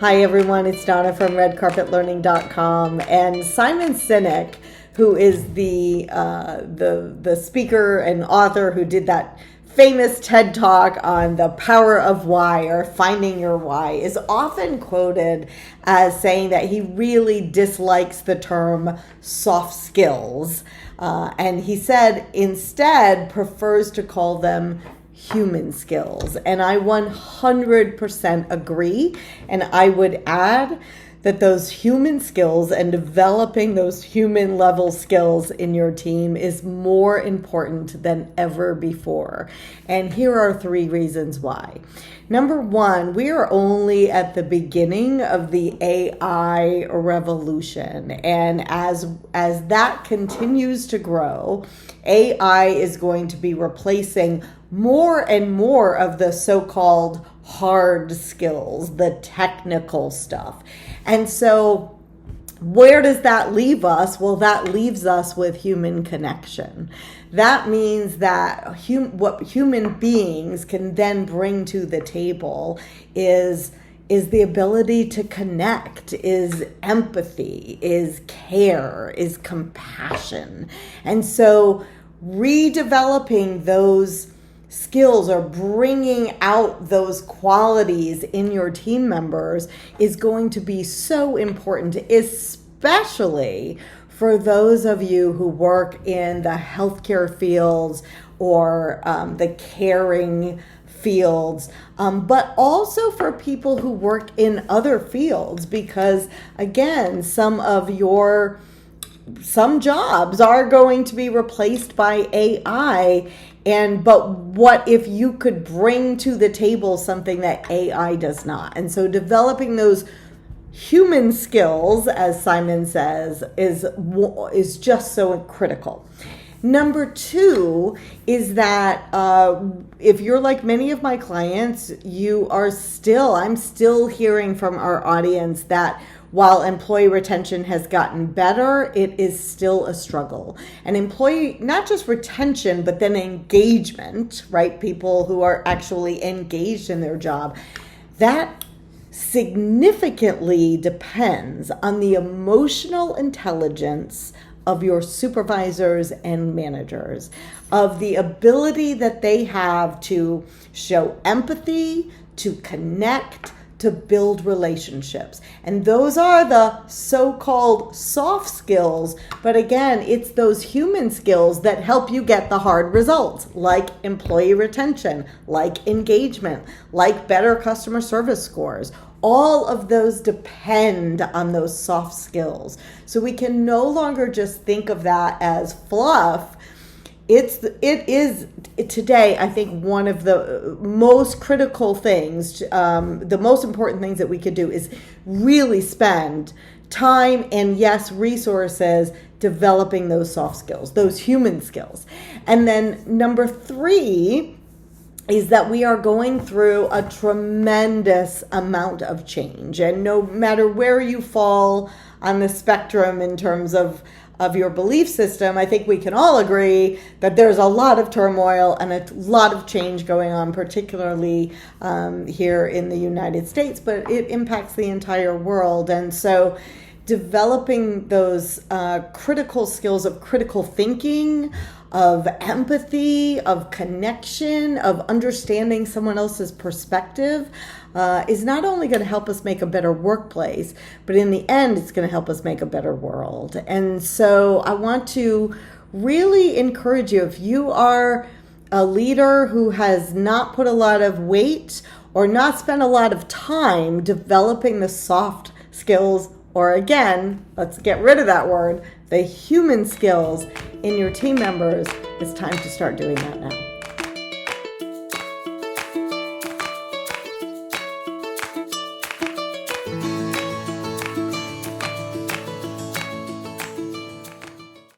Hi everyone, it's Donna from redcarpetlearning.com, and Simon Sinek, who is the speaker and author who did that famous TED Talk on the power of why, or finding your why, is often quoted as saying that he really dislikes the term soft skills. And he said instead prefers to call them human skills. And I 100% agree. And I would add that those human skills and developing those human level skills in your team is more important than ever before. And here are 3 reasons why. Number 1, we are only at the beginning of the AI revolution. And as that continues to grow, AI is going to be replacing more and more of the so-called hard skills, the technical stuff. And so where does that leave us? Well, that leaves us with human connection. That means that what human beings can then bring to the table is the ability to connect, is empathy, is care, is compassion. And so redeveloping those skills or bringing out those qualities in your team members is going to be so important, especially for those of you who work in the healthcare fields or the caring fields, but also for people who work in other fields, because again, some jobs are going to be replaced by AI. But what if you could bring to the table something that AI does not? And so developing those human skills, as Simon says, is just so critical. Number 2 is that if you're like many of my clients, I'm still hearing from our audience that while employee retention has gotten better, it is still a struggle. And employee, not just retention, but then engagement, right? People who are actually engaged in their job, that significantly depends on the emotional intelligence of your supervisors and managers, of the ability that they have to show empathy, to connect, to build relationships. And those are the so-called soft skills. But again, it's those human skills that help you get the hard results, like employee retention, like engagement, like better customer service scores. All of those depend on those soft skills. So we can no longer just think of that as fluff. It is today, I think, one of the most critical things, the most important things that we could do is really spend time and, yes, resources developing those soft skills, those human skills. And then number 3 is that we are going through a tremendous amount of change. And no matter where you fall on the spectrum in terms of your belief system, I think we can all agree that there's a lot of turmoil and a lot of change going on, particularly here in the United States, but it impacts the entire world. And so developing those critical skills of critical thinking, of empathy, of connection, of understanding someone else's perspective is not only going to help us make a better workplace, but in the end, it's going to help us make a better world. And so I want to really encourage you, if you are a leader who has not put a lot of weight or not spent a lot of time developing the soft skills, or again, let's get rid of that word, the human skills in your team members, it's time to start doing that now.